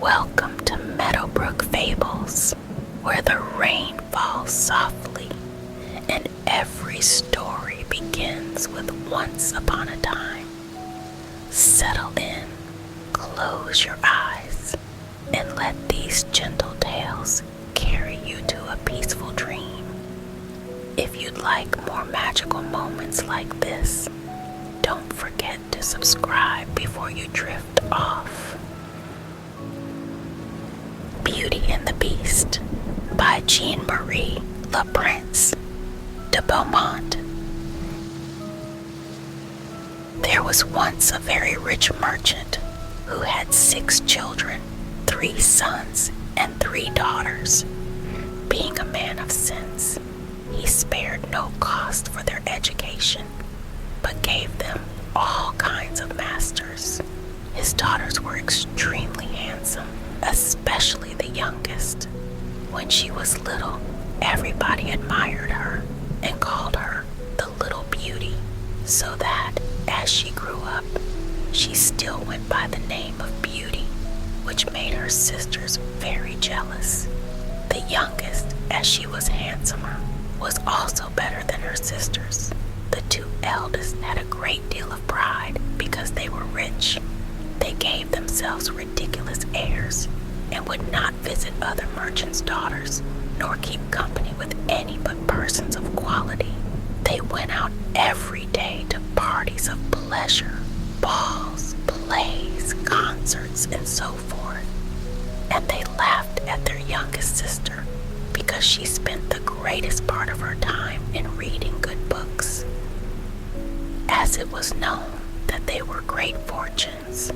Welcome to Meadowbrook Fables, where the rain falls softly and every story begins with once upon a time. Settle in, close your eyes, and let these gentle tales carry you to a peaceful dream. If you'd like more magical moments like this, don't forget to subscribe before you drift off. Beauty and the Beast by Jean-Marie Le Prince de Beaumont. There was once a very rich merchant who had 6 children, 3 sons and 3 daughters. Being a man of sense, he spared no cost for their education, but gave them all kinds of masters. His daughters were extremely handsome, especially the youngest. When she was little, everybody admired her and called her the Little Beauty, so that as she grew up, she still went by the name of Beauty, which made her sisters very jealous. The youngest, as she was handsomer, was also better than her sisters. The 2 eldest had a great deal of pride because they were rich. They gave themselves ridiculous airs and would not visit other merchants' daughters, nor keep company with any but persons of quality. They went out every day to parties of pleasure, balls, plays, concerts, and so forth. And they laughed at their youngest sister because she spent the greatest part of her time in reading good books. As it was known that they were great fortunes,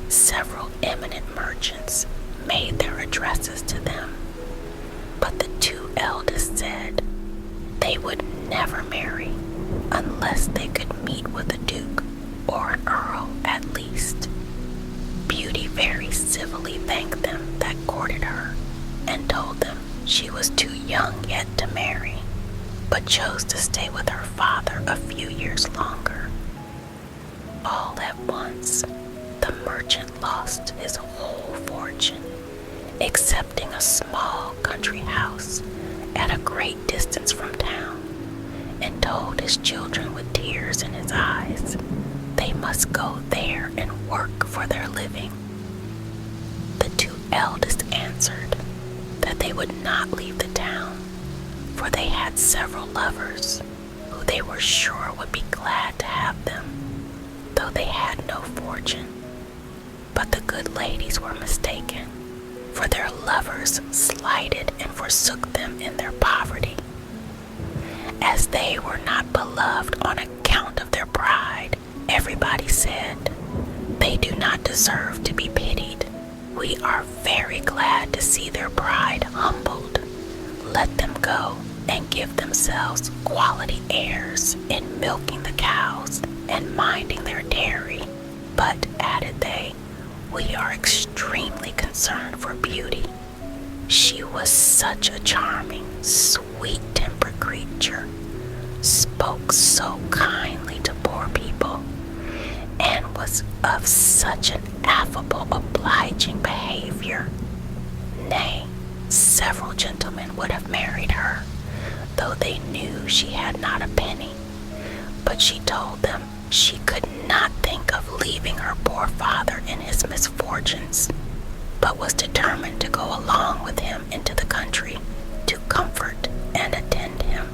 several eminent merchants made their addresses to them, but the 2 eldest said they would never marry unless they could meet with a duke or an earl at least. Beauty very civilly thanked them that courted her and told them she was too young yet to marry, but chose to stay with her father a few years longer. All at once, the merchant lost his whole fortune, excepting a small country house at a great distance from town, and told his children with tears in his eyes they must go there and work for their living. The 2 eldest answered that they would not leave the town, for they had several lovers who they were sure would be glad to have them, though they had no fortune. But the good ladies were mistaken, for their lovers slighted and forsook them in their poverty. As they were not beloved on account of their pride, everybody said, "They do not deserve to be pitied. We are very glad to see their pride humbled. Let them go and give themselves quality airs in milking the cows and minding their dairy. But," added they, "we are extremely concerned for Beauty. She was such a charming, sweet-tempered creature, spoke so kindly to poor people, and was of such an affable, obliging behavior. Nay, several gentlemen would have married her, though they knew she had not a penny. But she told them she could not think of leaving her poor father in his misfortunes, but was determined to go along with him into the country to comfort and attend him."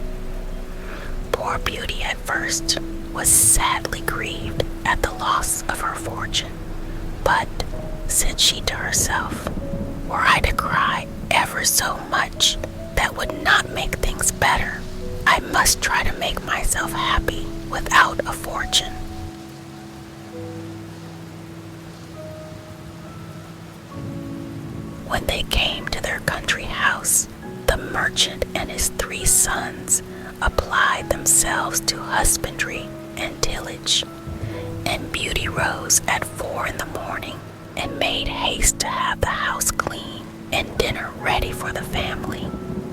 Poor Beauty at first was sadly grieved at the loss of her fortune, but, said she to herself, "were I to cry ever so much, that would not make things better. I must try to make myself happy without a fortune." When they came to their country house, the merchant and his 3 sons applied themselves to husbandry and tillage, and Beauty rose at 4 in the morning and made haste to have the house clean and dinner ready for the family.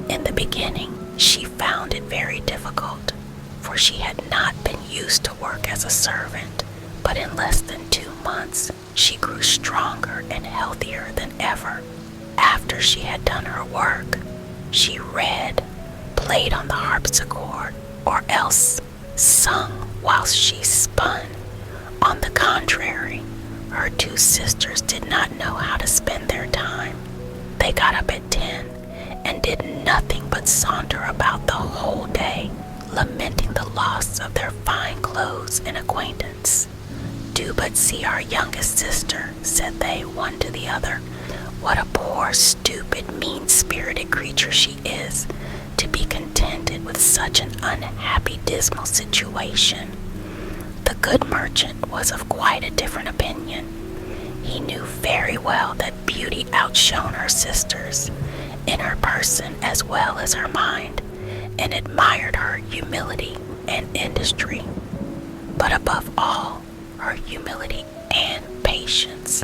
In the beginning, she found it very difficult, for she had not been used to work as a servant, but in less than 2 months, she grew stronger and healthier than after she had done her work, she read, played on the harpsichord, or else sung whilst she spun. On the contrary, her two sisters did not know how to spend their time. They got up at 10 and did nothing but saunter about the whole day, lamenting the loss of their fine clothes and acquaintance. "Do but see our youngest sister," said they one to the other. "What a poor, stupid, mean-spirited creature she is, to be contented with such an unhappy, dismal situation." The good merchant was of quite a different opinion. He knew very well that Beauty outshone her sisters, in her person as well as her mind, and admired her humility and industry, but above all, her humility and patience.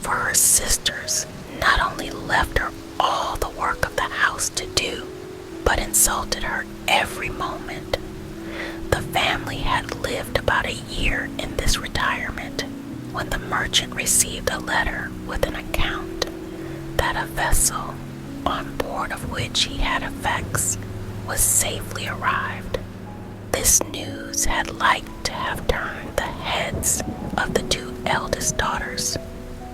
For her sisters not only left her all the work of the house to do, but insulted her every moment. The family had lived about a year in this retirement when the merchant received a letter with an account that a vessel, on board of which he had effects, was safely arrived. This news had like to have turned the heads of the two eldest daughters,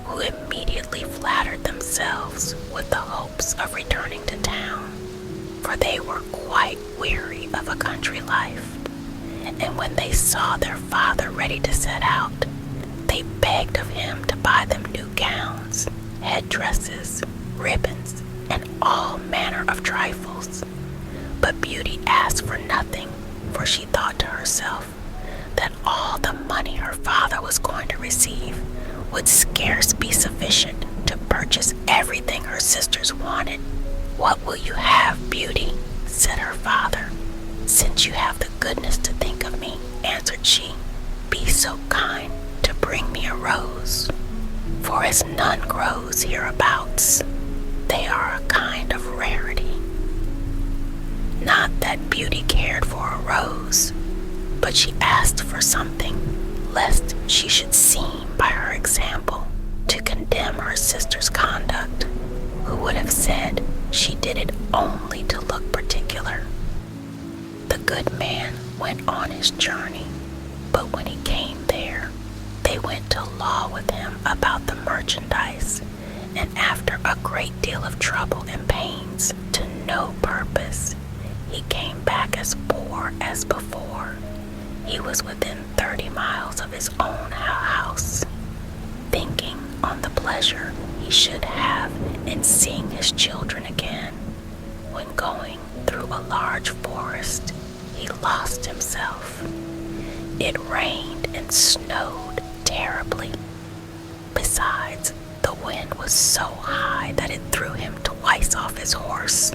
who immediately flattered themselves with the hopes of returning to town, for they were quite weary of a country life. And when they saw their father ready to set out, they begged of him to buy them new gowns, headdresses, ribbons, and all manner of trifles. But Beauty asked for nothing, for she thought to herself that all the money her father was going to receive would scarce be sufficient to purchase everything her sisters wanted. "What will you have, Beauty?" said her father. "Since you have the goodness to think of me," answered she, "be so kind to bring me a rose, for as none grows hereabouts, they are a kind of rarity." Not that Beauty cared for a rose, but she asked for something, lest she should seem by her example to condemn her sister's conduct, who would have said she did it only to look particular. The good man went on his journey, but when he came there, they went to law with him about the merchandise, and after a great deal of trouble and pains to no purpose, he came back as poor as before. He was within 30 miles of his own house, thinking on the pleasure he should have in seeing his children again, when going through a large forest, he lost himself. It rained and snowed terribly. Besides, the wind was so high that it threw him twice off his horse,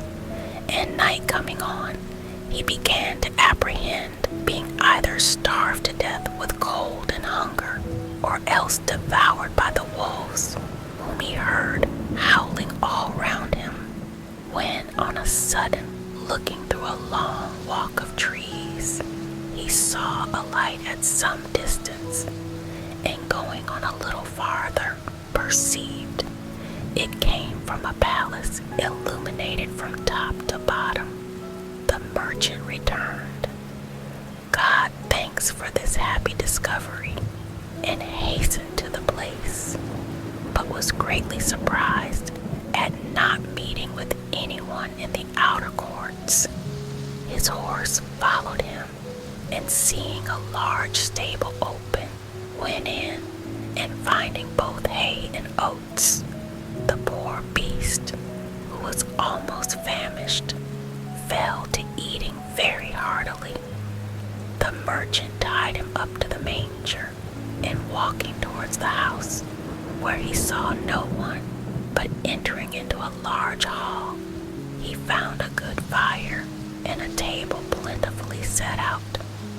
and night coming on, he began to apprehend being either starved to death with cold and hunger, or else devoured by the wolves, whom he heard howling all round him, when on a sudden, looking through a long walk of trees, he saw a light at some distance, and going on a little farther, perceived it came from a palace illuminated from top to bottom. The merchant returned. God thanks for this happy discovery, and hastened to the place, but was greatly surprised at not meeting with anyone in the outer courts. His horse followed him, and seeing a large stable open, went in, and finding both hay and oats, the poor beast, who was almost famished, fell to eating very heartily. The merchant tied him up to the manger, and walking towards the house, where he saw no one, but entering into a large hall, he found a good fire and a table plentifully set out,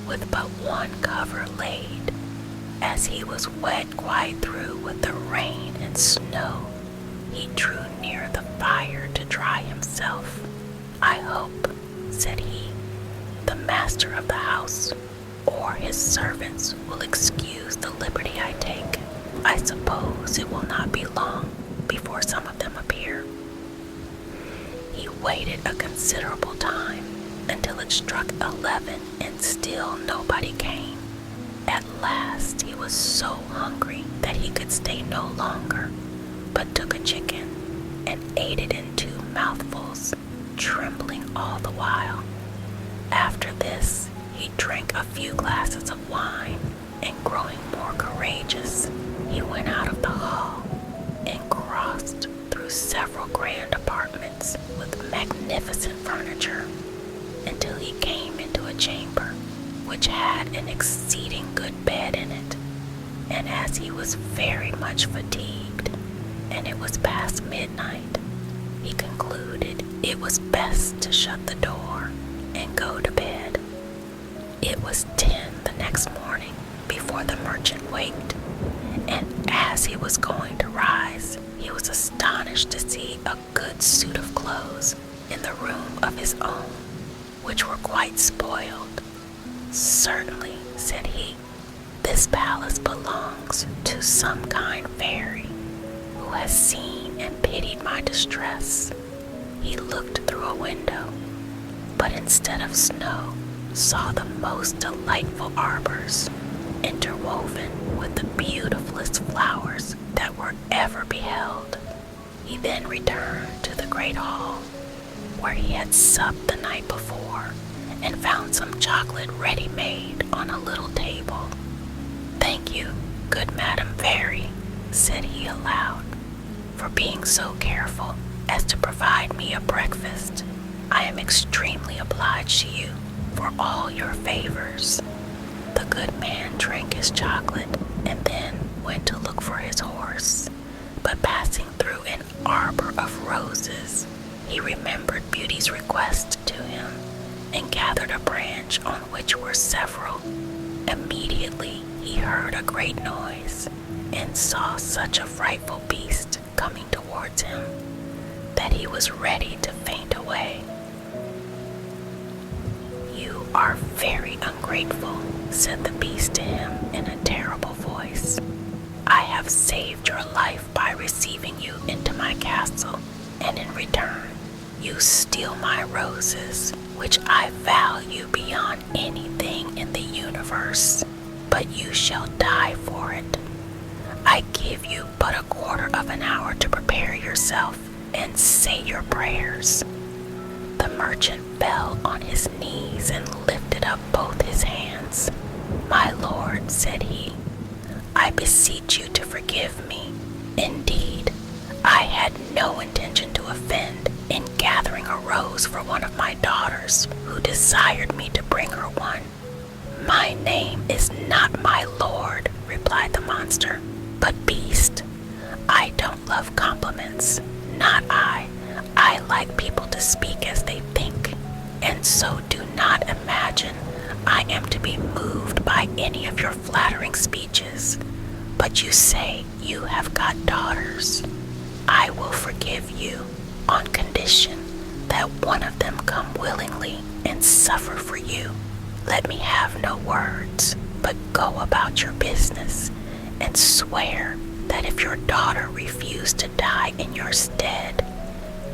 with but one cover laid. As he was wet quite through with the rain and snow, he drew near the fire to dry himself. "I hope," said he, "the master of the house or his servants will excuse the liberty I take. I suppose it will not be long before some of them appear." waited a considerable time until it struck 11 and still nobody came. At last he was so hungry that he could stay no longer, but took a chicken and ate it in 2 mouthfuls, trembling all the while. After this, he drank a few glasses of wine, and growing more courageous, he went out of the hall and crossed through several grand apartments with magnificent furniture until he came into a chamber which had an exceeding good bed in it. And as he was very much fatigued, and it was past midnight, he concluded it was best to shut the door and go to bed. It was 10 the next morning before the merchant waked, and as he was going to rise, he was astonished to see a good suit of clothes in the room of his own, which were quite spoiled. "Certainly," said he, "this palace belongs to some kind fairy who has seen and pitied my distress." He looked through a window, but instead of snow, saw the most delightful arbors, interwoven with the beautifulest flowers that were ever beheld. He then returned to the great hall, where he had supped the night before, and found some chocolate ready-made on a little table. "Thank you, good Madam Fairy," said he aloud, "for being so careful as to provide me a breakfast. I am extremely obliged to you for all your favors." The good man drank his chocolate and then went to look for his horse, but passing through an arbor of roses, he remembered Beauty's request to him and gathered a branch on which were several. Immediately he heard a great noise and saw such a frightful beast coming towards him that he was ready to faint away. "You are very ungrateful," said the beast to him in a terrible voice. "I have saved your life by receiving you into my castle, and in return you steal my roses, which I value beyond anything in the universe, but you shall die for it. I give you but a quarter of an hour to prepare yourself and say your prayers." The merchant fell on his knees and lifted up both his hands. "My lord," said he, "I beseech you to forgive me. Indeed, I had no intention to offend in gathering a rose for one of my daughters who desired me to bring her one." "My name is not my lord," replied the monster, "but beast. I don't love compliments, not I. I like people to speak as they think, and so do not imagine I am to be moved by any of your flattering speeches. But you say you have got daughters. I will forgive you on condition that one of them come willingly and suffer for you. Let me have no words, but go about your business, and swear that if your daughter refuse to die in your stead,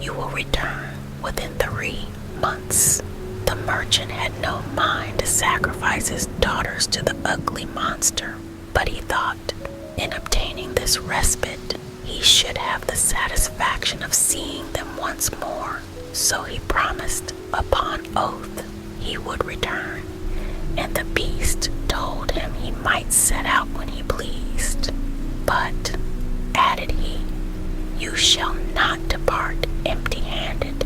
you will return within 3 months." The merchant had no mind to sacrifice his daughters to the ugly monster, but he thought, in obtaining this respite, he should have the satisfaction of seeing them once more. So he promised upon oath he would return, and the beast told him he might set out when he pleased. "But," added he, "you shall not depart empty-handed.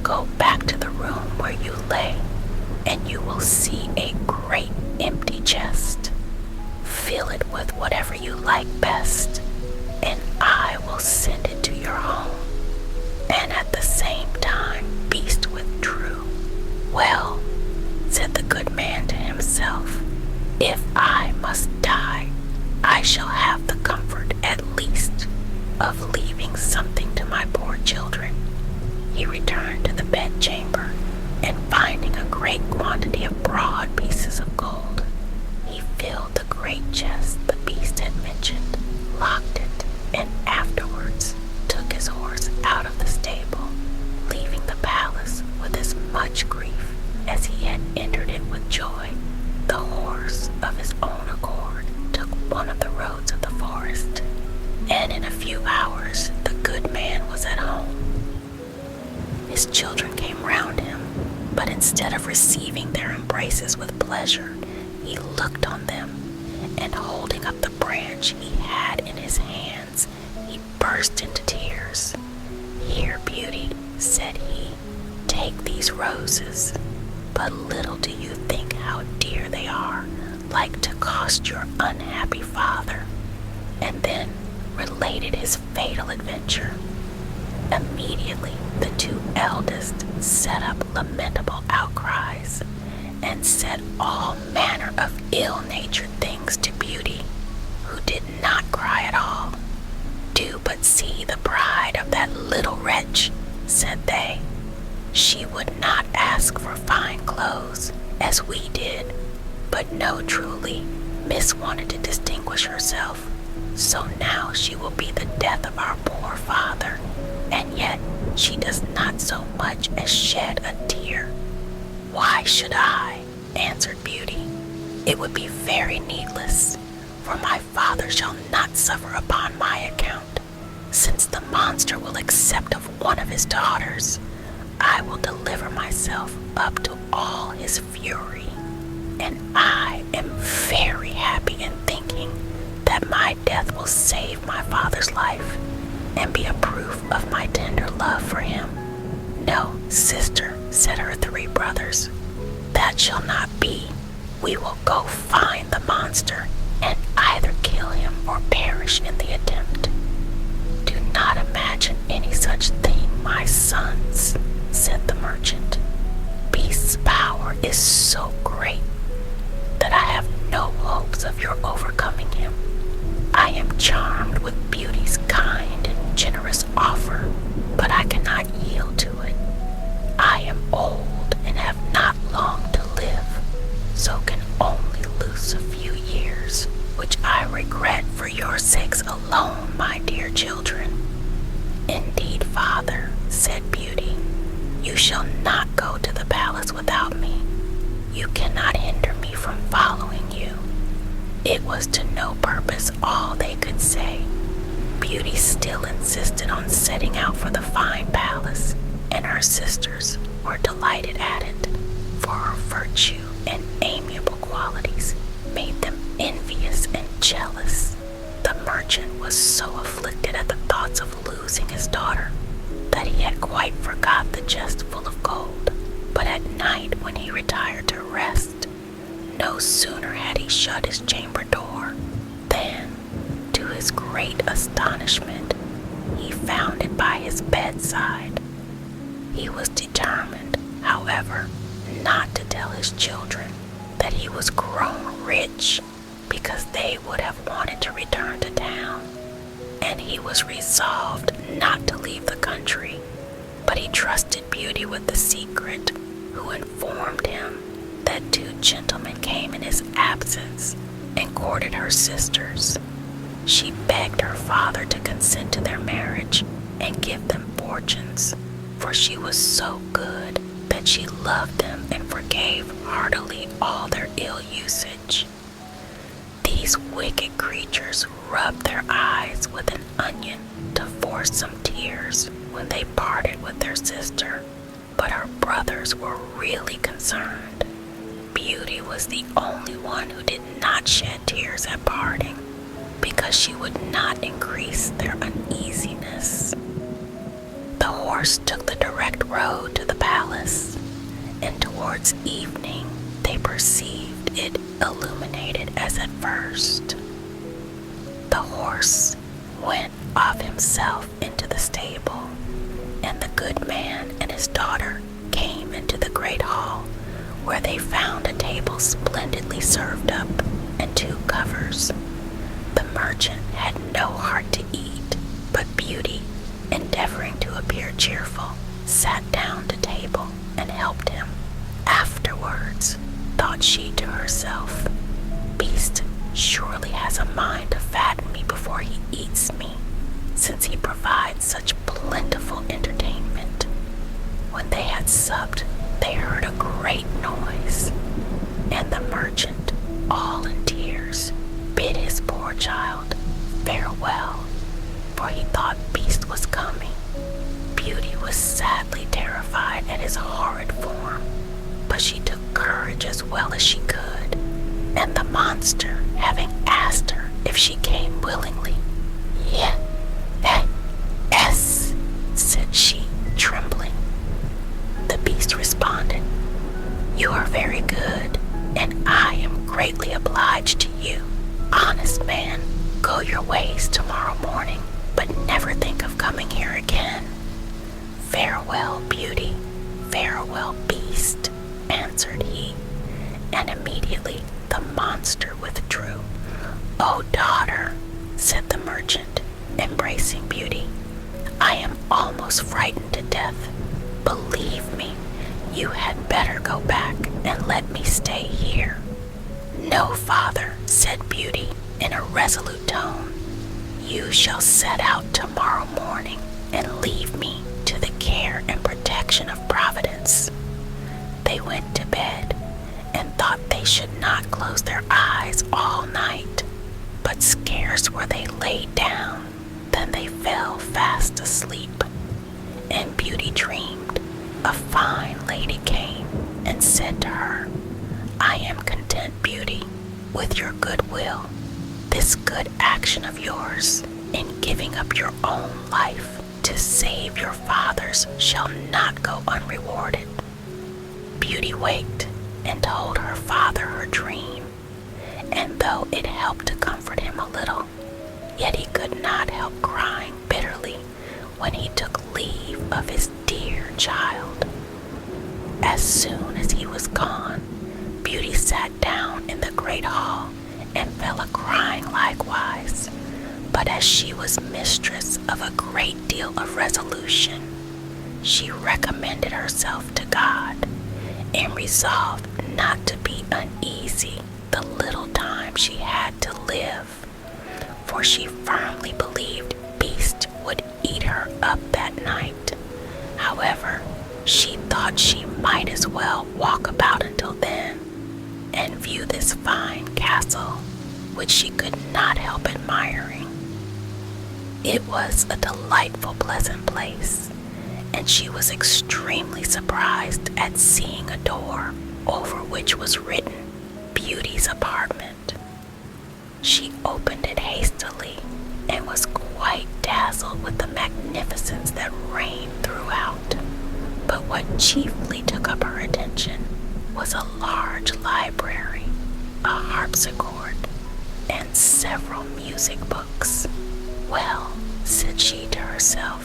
Go back to the room where you lay, and you will see a great empty chest. Fill it with whatever you like best, and I will send it to your home." And at the same time beast withdrew. "Well," said the good man to himself, "if I must die, I shall have the comfort at least of leaving something to my poor children." He returned to the bedchamber, and finding a great quantity of broad pieces of gold, he filled the great chest the beast had mentioned, locked it, and afterwards took his horse out of the stable, leaving the few hours, the good man was at home. His children came round him, but instead of receiving their embraces with pleasure, he looked on them, and holding up the branch he had in his hands, he burst into tears. "Here, Beauty," said he, "take these roses, but little do you think how dear they are, like to cost your unhappy father," and then related his fatal adventure. Immediately, the two eldest set up lamentable outcries, and said all manner of ill-natured things to Beauty, who did not cry at all. "Do but see the pride of that little wretch," said they. "She would not ask for fine clothes, as we did, but no, truly, Miss wanted to distinguish herself, so now she will be the death of our poor father, and yet she does not so much as shed a tear." "Why should I?" answered Beauty. "It would be very needless, for my father shall not suffer upon my account. Since the monster will accept of one of his daughters, I will deliver myself up to all his fury, and I am very happy in thinking that my death will save my father's life, and be a proof of my tender love for him." "No, sister," said her three brothers, "that shall not be. We will go find the monster, and either kill him or perish in the attempt." "Do not imagine any such thing, my sons," said the merchant. "Beast's power is so great that I have no hopes of your overcoming him. I am charmed with Beauty's kind and generous offer, but I cannot yield to it. I am old and have not long to live, so can only lose a few years, which I regret for your sakes alone, my dear children." "Indeed, father," said Beauty, "you shall not go to the palace without me. You cannot hinder me from following you." It was to no purpose all they could say. Beauty still insisted on setting out for the fine palace, and her sisters were delighted at it, for her virtue and amiable qualities made them envious and jealous. The merchant was so afflicted at the thoughts of losing his daughter that he had quite forgot the chest full of gold. But at night, when he retired to rest, no sooner had he shut his chamber door than, to his great astonishment, he found it by his bedside. He was determined, however, not to tell his children that he was grown rich, because they would have wanted to return to town, and he was resolved not to leave the country, but he trusted Beauty with the secret, who informed him that two gentlemen came in his absence and courted her sisters. She begged her father to consent to their marriage and give them fortunes, for she was so good that she loved them and forgave heartily all their ill usage. These wicked creatures rubbed their eyes with an onion to force some tears when they parted with their sister, but her brothers were really concerned. Beauty was the only one who did not shed tears at parting, because she would not increase their uneasiness. The horse took the direct road to the palace, and towards evening they perceived it illuminated as at first. The horse went of himself into the stable, and the good man and his daughter came into the great hall, where they found a table splendidly served up and two covers. The merchant had no heart to eat, but Beauty, endeavoring to appear cheerful, sat down to table and helped him. Afterwards, thought she to herself, "Beast surely has a mind to fatten me before he eats me, since he provides such plentiful entertainment." When they had supped, they heard a great noise, and the merchant, all in tears, bid his poor child farewell, for he thought Beast was coming. Beauty was sadly terrified at his horrid form, but she took courage as well as she could, and the monster, having asked her if she came willingly, yes, said she, trembling. The Beast responded, "You are very good, and I am greatly obliged to you. Honest man, go your ways tomorrow morning, but never think of coming here again." "Farewell, Beauty, farewell, Beast," answered he, and immediately the monster withdrew. "Oh, daughter," said the merchant, embracing Beauty, "I am almost frightened to death. Believe me, you had better go back and let me stay here." "No, father," said Beauty in a resolute tone. "You shall set out tomorrow morning and leave me to the care and protection of Providence." They went to bed and thought they should not close their eyes all night, but scarce were they laid down than they fell fast asleep. And Beauty dreamed a fine lady came and said to her, "I am content, Beauty, with your good will. This good action of yours in giving up your own life to save your father's shall not go unrewarded." Beauty waked and told her father her dream, and though it helped to comfort him a little, yet he could not help crying bitterly when he took leave of his dear child. As soon as he was gone, Beauty sat down in the great hall and fell a-crying likewise. But as she was mistress of a great deal of resolution, she recommended herself to God, and resolved not to be uneasy the little time she had to live, for she firmly believed Beast would eat her up that night. However, she thought she might as well walk about until then, and view this fine castle, which she could not help admiring. It was a delightful, pleasant place, and she was extremely surprised at seeing a door over which was written Beauty's apartment. She opened it hastily and was quite dazzled with the magnificence that reigned throughout. But what chiefly took up her attention was a large library, a harpsichord, and several music books. "Well," said she to herself,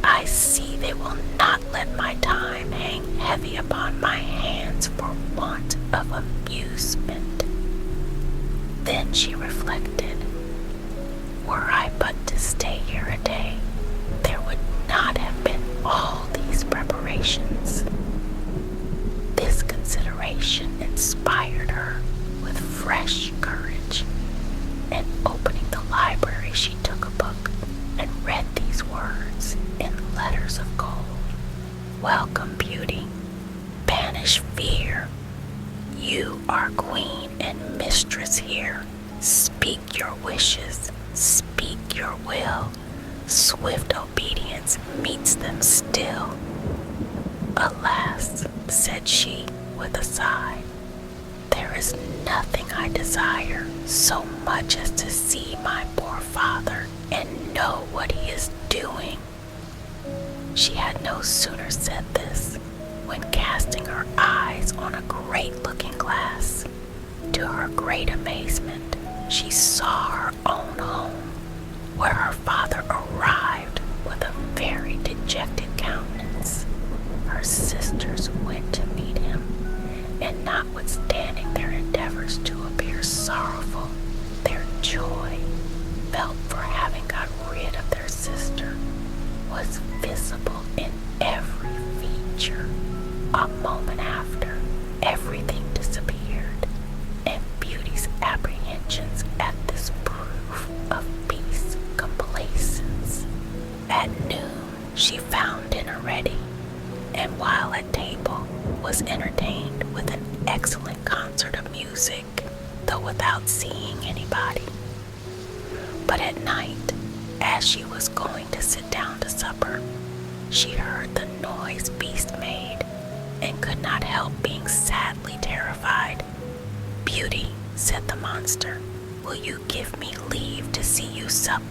"I see they will not let my time hang heavy upon my hands for want of amusement." Then she reflected, "Were I but to stay here a day, there would not have been all these preparations." This consideration inspired her with fresh courage, and opening the library, she took a book and read these words in letters of gold: "Welcome, Beauty. Banish fear. You are queen and mistress here. Speak your wishes, speak your will. Swift obedience meets them still." "Alas," said she with a sigh, "there is nothing I desire so much as to see my poor father and know what he is doing." She had no sooner said this when, casting her eyes on a great looking glass, to her great amazement, she saw her own home, where her father arrived with a very dejected countenance. Her sisters went to meet him, and notwithstanding their endeavors to appear sorrowful, their joy, felt for having got rid of their sister, was visible in every feature. A moment after, everything disappeared, and Beauty's apprehensions at this proof of Beast's complacence. At noon, she found dinner ready, and while at table, was entertained with an excellent concert of music, though without seeing anybody. But at night, as she was going to sit down to supper, she heard the noise Beast made and could not help being sadly terrified. "Beauty," said the monster, "will you give me leave to see you sup?"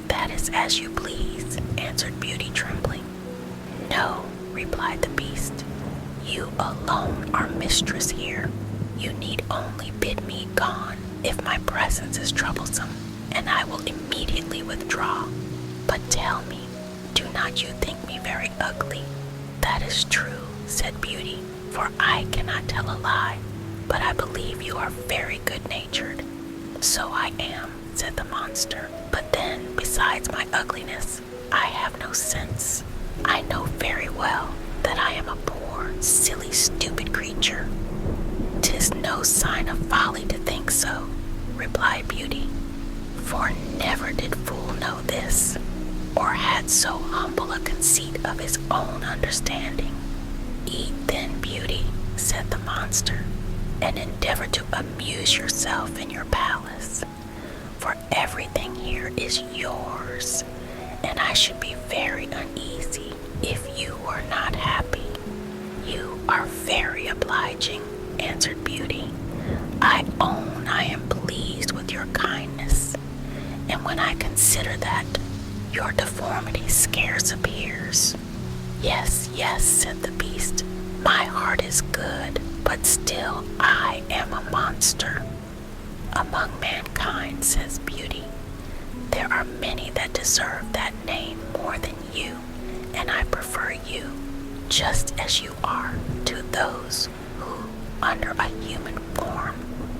"That is as you please," answered Beauty, trembling. "No," replied the Beast. "You alone are mistress here. You need only bid me gone if my presence is troublesome, and I will immediately withdraw. But tell me, do not you think me very ugly?" "That is true," said Beauty, "for I cannot tell a lie, but I believe you are very good-natured." "So I am," said the monster, "but then, besides my ugliness, I have no sense. I know very well that I am a poor, silly, stupid creature." "'Tis no sign of folly to think so," replied Beauty, "for never did fool know this, or had so humble a conceit of his own understanding." "Eat then, Beauty," said the monster, "and endeavor to amuse yourself in your palace, for everything here is yours, and I should be very uneasy if you were not happy." "You are very obliging," answered Beauty. "I own I am pleased with your kindness, and when I consider that your deformity scarce appears." "Yes, yes," said the Beast, "my heart is good, but still I am a monster." "Among mankind," says Beauty, "there are many that deserve that name more than you, and I prefer you, just as you are, to those who, under a human form,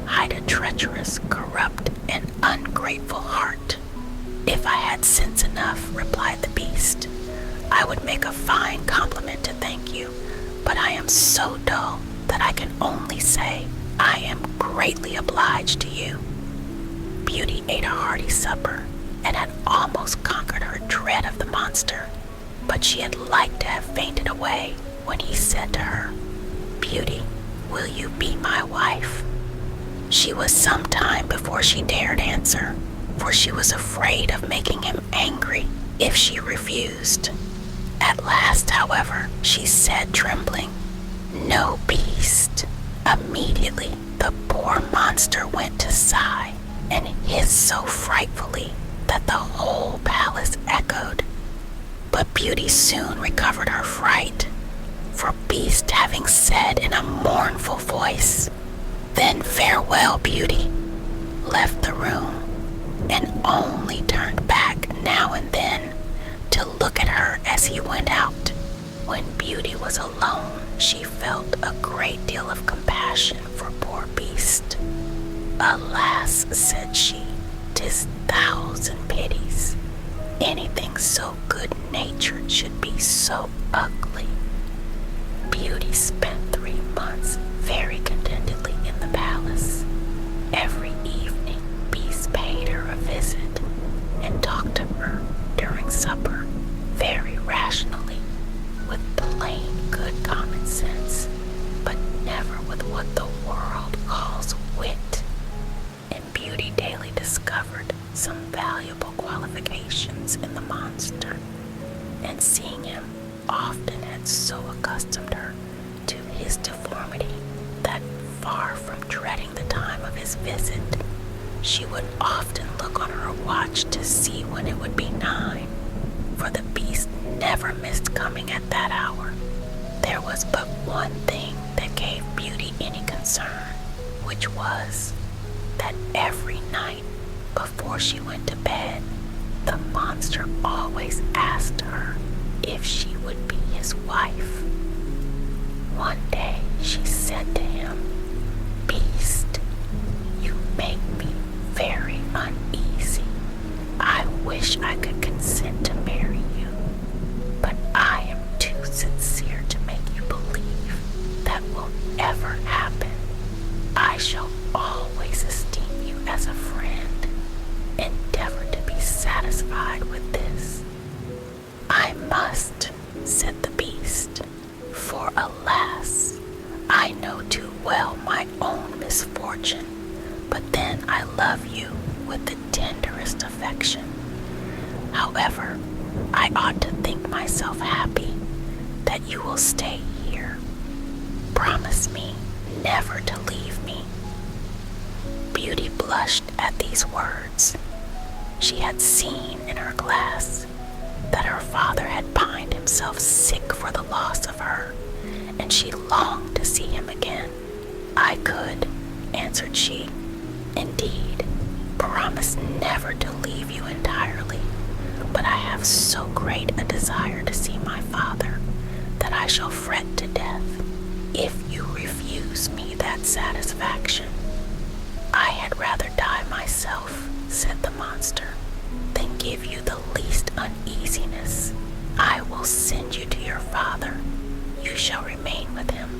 hide a treacherous, corrupt, and ungrateful heart." "If I had sense enough," replied the Beast, "I would make a fine compliment to thank you, but I am so dull that I can only say I am greatly obliged to you." Beauty ate a hearty supper and had almost conquered her dread of the monster, but she had like to have fainted away when he said to her, "Beauty, will you be my wife?" She was some time before she dared answer, for she was afraid of making him angry if she refused. At last, however, she said, trembling, "No, Beast." Immediately, the poor monster went to sigh and hissed so frightfully that the whole palace echoed. But Beauty soon recovered her fright, for Beast, having said in a mournful voice, "Then farewell, Beauty," left the room, and only turned back now and then to look at her as he went out. When Beauty was alone, she felt a great deal of compassion for poor Beast. "Alas," said she, "'tis thousand pities. Anything so good-natured should be so ugly." Beauty spent 3 months very contentedly in the palace. Every evening, Beast paid her a visit and talked to her during supper very rationally, with plain good common sense, but never with what the world calls wit. And Beauty daily discovered some valuable qualifications in the monster, and seeing him often had so accustomed her to his deformity that, far from dreading the time of his visit, she would often look on her watch to see when it would be 9, for the Beast never missed coming at that hour. There was but one thing that gave Beauty any concern, which was that every night before she went to bed, the monster always asked her if she would be his wife. One day she said to him, "Beast, you make me very uneasy. I wish I could consent to marry you, but I am too sincere to make you believe that will ever happen. I shall always esteem you as a friend. Endeavor to be satisfied with this." "I must," said the Beast, "for alas, I know too well my own misfortune, but then I love you with the tenderest affection. However, I ought to think myself happy that you will stay here. Promise me never to leave me." Beauty blushed at these words. She had seen in her glass that her father had pined himself sick for the loss of her, and she longed to see him again. "I could," answered she, "indeed, promise never to leave you entirely, but I have so great a desire to see my father that I shall fret to death if you refuse me that satisfaction." "I had rather die myself," said the monster, "than give you the least uneasiness. I will send you to your father. You shall remain with him,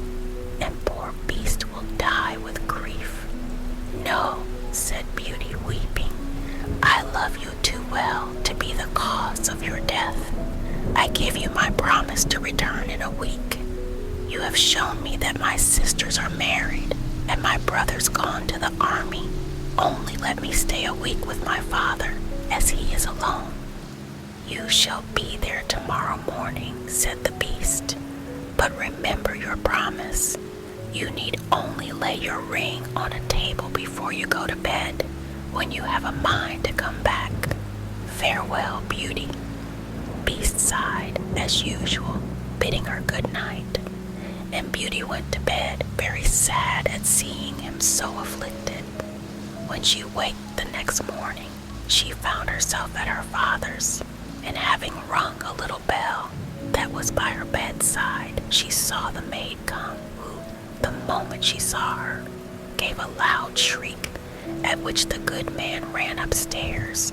and poor beast will die with grief." "No," said Beauty, weeping, "I love you too well to be the cause of your death. I give you my promise to return in a week. You have shown me that my sisters are married and my brother's gone to the army. Only let me stay a week with my father, as he is alone." "You shall be there tomorrow morning," said the beast, "but remember your promise. You need only lay your ring on a table before you go to bed, when you have a mind to come back. Farewell, Beauty." Beast sighed, as usual, bidding her good night, and Beauty went to bed very sad at seeing him so afflicted. When she waked the next morning, she found herself at her father's, and having rung a little bell that was by her bedside, she saw the maid come, who, the moment she saw her, gave a loud shriek, at which the good man ran upstairs,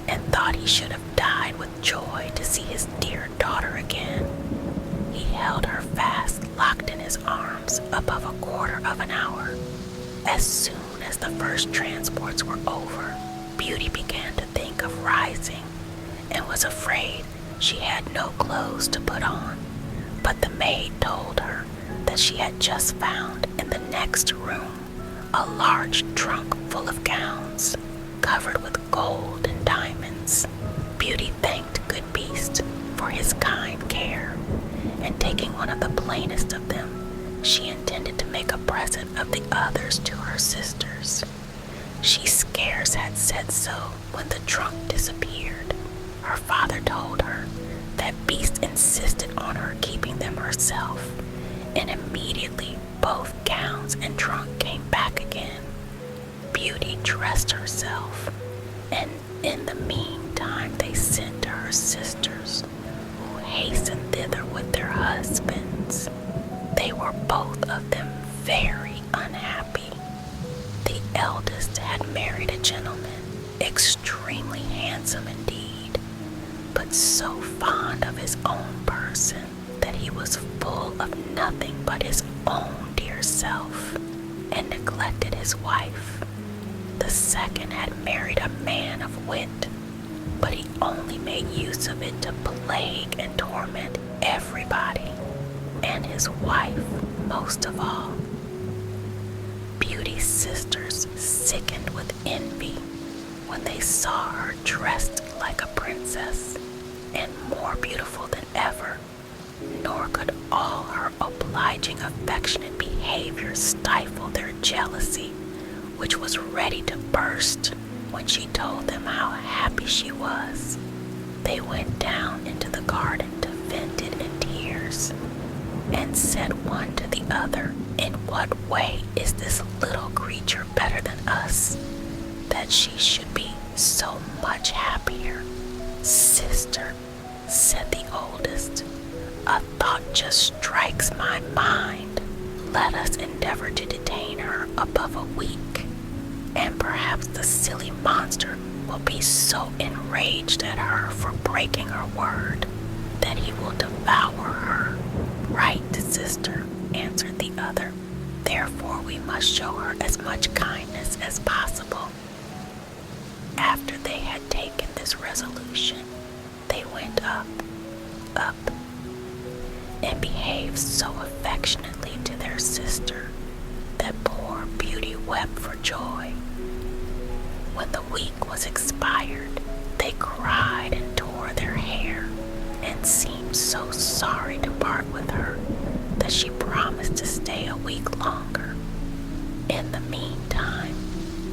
and thought he should have died with joy to see his dear daughter again. He held her fast, locked in his arms, above a quarter of an hour. As soon as the first transports were over, Beauty began to think of rising, and was afraid she had no clothes to put on. But the maid told her that she had just found in the next room a large trunk full of gowns, covered with gold and diamonds. Beauty thanked Good Beast for his kind care, and taking one of the plainest of them, she intended to make a present of the others to her sisters. She scarce had said so when the trunk disappeared. Her father told her that Beast insisted on her keeping them herself, and immediately both gowns and trunk came back again. Beauty dressed herself, and in the meantime they sent to her sisters, who hastened thither with their husbands. They were both of them very unhappy. The eldest had married a gentleman, extremely handsome indeed, but so fond of his own person that he was full of nothing but his own dear self, and neglected his wife. The second had married a man of wit, but he only made use of it to plague and torment everybody, and his wife most of all. Beauty's sisters sickened with envy when they saw her dressed like a princess, and more beautiful than ever, nor could all her obliging, affectionate behavior stifle their jealousy, which was ready to burst when she told them how happy she was. They went down into the garden to vent it in tears, and said one to the other, "In what way is this little creature better than us, that she should be so much happier?" "Sister," said the oldest, "a thought just strikes my mind. Let us endeavor to detain her above a week, and perhaps the silly monster will be so enraged at her for breaking her word that he will devour her." "Right, sister," answered the other. "Therefore we must show her as much kindness as possible." After they had taken this resolution, they went up, and behaved so affectionately to their sister that poor Beauty wept for joy. When the week was expired, They cried and tore their hair and seemed so sorry to part with her that she promised to stay a week longer. In the meantime,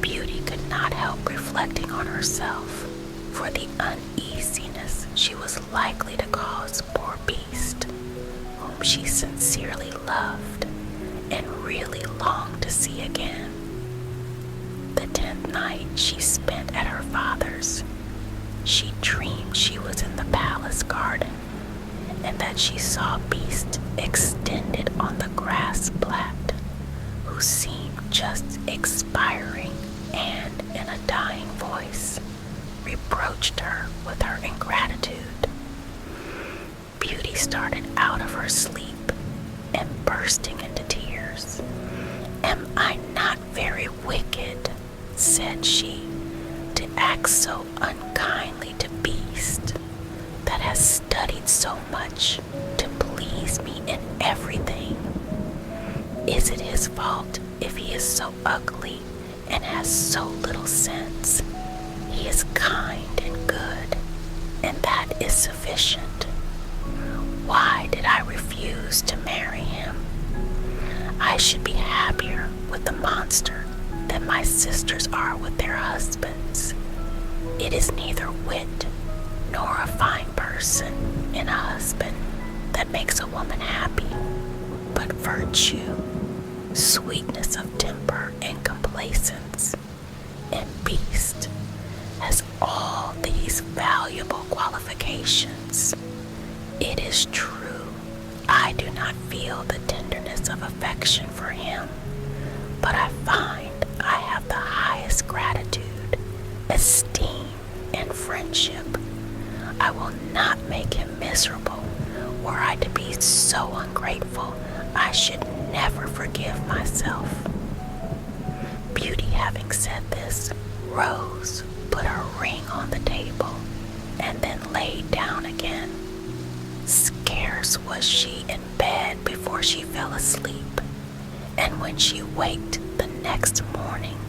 Beauty could not help reflecting on herself for the uneasiness she was likely to cause poor Beast, whom she sincerely loved and really longed to see again. The 10th night she spent at her father's, she dreamed she was in the palace garden and that she saw Beast extended on the grass plat, who seemed just expiring and, in a dying voice, reproached her with her ingratitude. Beauty started out of her sleep and bursting into tears. "Am I not very wicked," said she, "to act so unkindly to Beast, that has studied so much to please me in everything? Is it his fault if he is so ugly and has so little sense? He is kind and good, and that is sufficient. Why did I refuse to marry him? I should be happier with the monster than my sisters are with their husbands. It is neither wit nor a fine person in a husband that makes a woman happy, but virtue, sweetness of temper, and complacence. And Beast has all these valuable qualifications. It is true, I do not feel the tenderness of affection for him, but I find I have the highest gratitude, esteem, and friendship. I will not make him miserable. Were I to be so ungrateful, I should never forgive myself." Beauty, having said this, rose, put her ring on the table, and then laid down again. Scarce was she in bed before she fell asleep, and when she waked the next morning,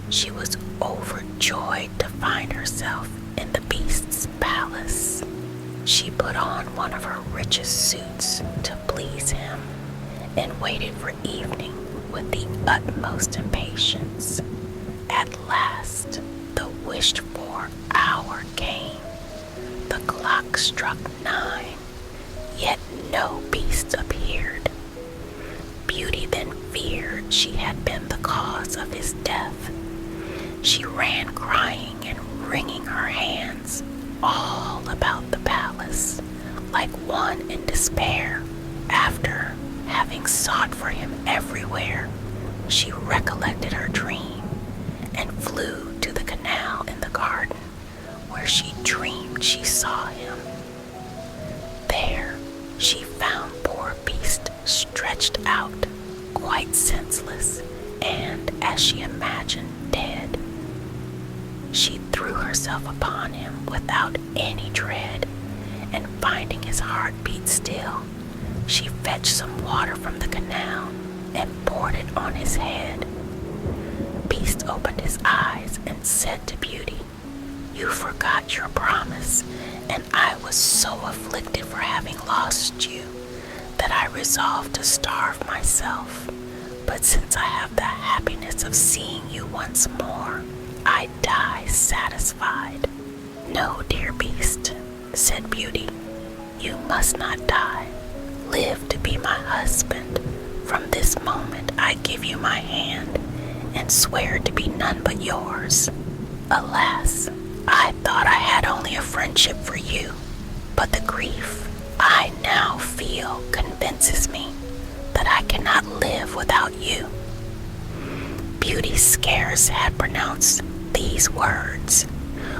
she was overjoyed to find herself in the Beast's palace. She put on one of her richest suits to please him, and waited for evening with the utmost impatience. At last, the wished-for hour came. The clock struck 9, yet no Beast appeared. Beauty then feared she had been the cause of his death. She ran crying and wringing her hands all about the palace, like one in despair. After having sought for him everywhere, she recollected her dream and flew to the canal in the garden where she dreamed she saw him. There she found poor Beast stretched out, quite senseless, and, as she imagined, dead. She threw herself upon him without any dread, and finding his heart beat still, she fetched some water from the canal and poured it on his head. Beast opened his eyes and said to Beauty, "You forgot your promise, and I was so afflicted for having lost you that I resolved to starve myself. But since I have the happiness of seeing you once more, I die satisfied." "No, dear Beast," said Beauty, "you must not die. Live to be my husband. From this moment I give you my hand and swear to be none but yours. Alas, I thought I had only a friendship for you, but the grief I now feel convinces me that I cannot live without you." Beauty scarce had pronounced these words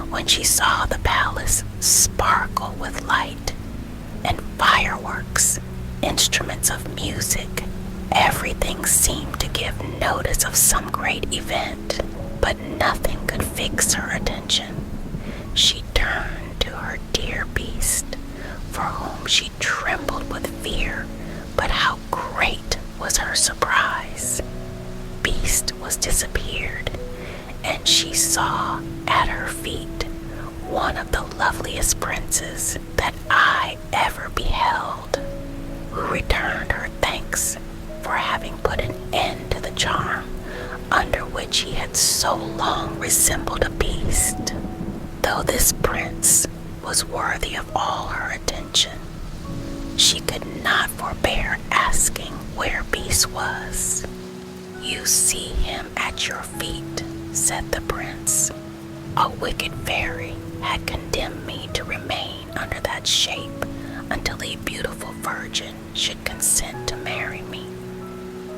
when she saw the palace sparkle with light and fireworks, instruments of music. Everything seemed to give notice of some great event, but nothing could fix her attention. She turned to her dear Beast, for whom she trembled with fear, but how great was her surprise! Beast was disappeared, and she saw at her feet one of the loveliest princes that I ever beheld, who returned her thanks for having put an end to the charm under which he had so long resembled a beast. Though this prince was worthy of all her attention, she could not forbear asking where Beast was. "You see him at your feet," said the prince. "A wicked fairy had condemned me to remain under that shape until a beautiful virgin should consent to marry me.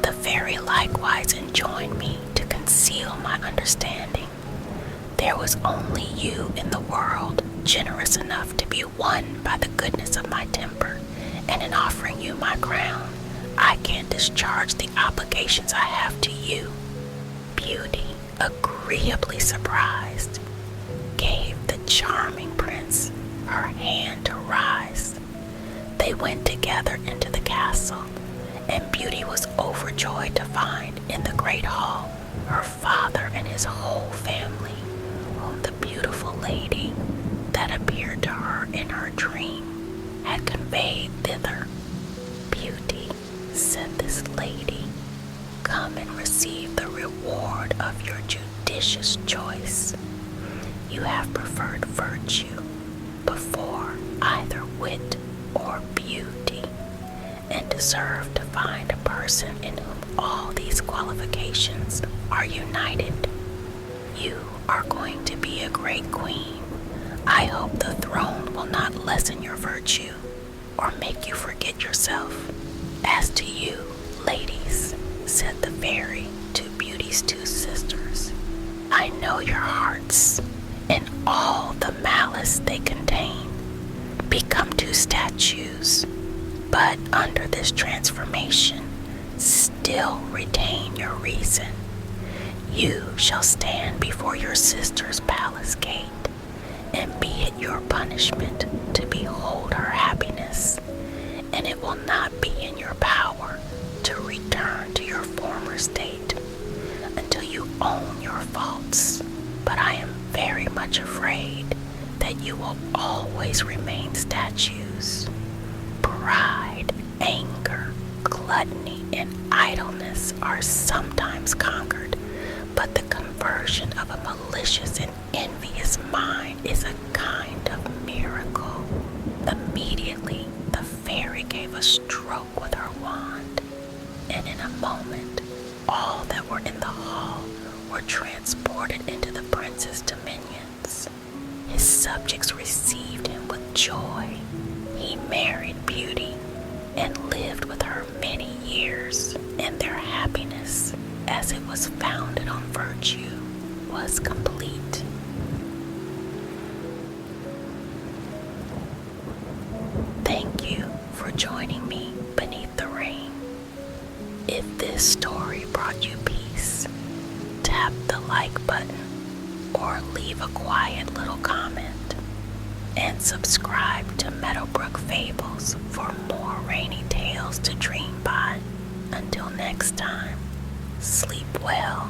The fairy likewise enjoined me to conceal my understanding. There was only you in the world generous enough to be won by the goodness of my temper, and in offering you my crown, I can discharge the obligations I have to you." Beauty, agreeably surprised, gave the charming prince her hand to rise. They went together into the castle, and Beauty was overjoyed to find in the great hall her father and his whole family, whom the beautiful lady that appeared to her in her dream had conveyed thither. "Beauty," said this lady, "come and receive the reward of your judicious choice. You have preferred virtue before either wit or beauty, and deserve to find a person in whom all these qualifications are united. You are going to be a great queen. I hope the throne will not lessen your virtue or make you forget yourself. As to you, ladies," said the fairy to Beauty's two sisters, "I know your hearts and all the malice they contain. Become two statues, but under this transformation, still retain your reason. You shall stand before your sister's palace gate, and be it your punishment to behold her happiness, and it will not be in your power to return to your former state until you own your faults. But I am very much afraid that you will always remain statues. Pride, anger, gluttony, and idleness are sometimes conquered, but the conversion of a malicious and envious mind is a kind of miracle." Immediately, the fairy gave a stroke with her wand, and in a moment, all that were in the hall were transported into the prince's dominions. His subjects received him with joy. He married Beauty and lived with her many years, and their happiness, as it was founded on virtue, was complete. Thank you for joining me beneath the rain. If this story brought you peace, tap the like button or leave a quiet little comment, and subscribe to Meadowbrook Fables for more rainy tales to dream by. Until next time, sleep well.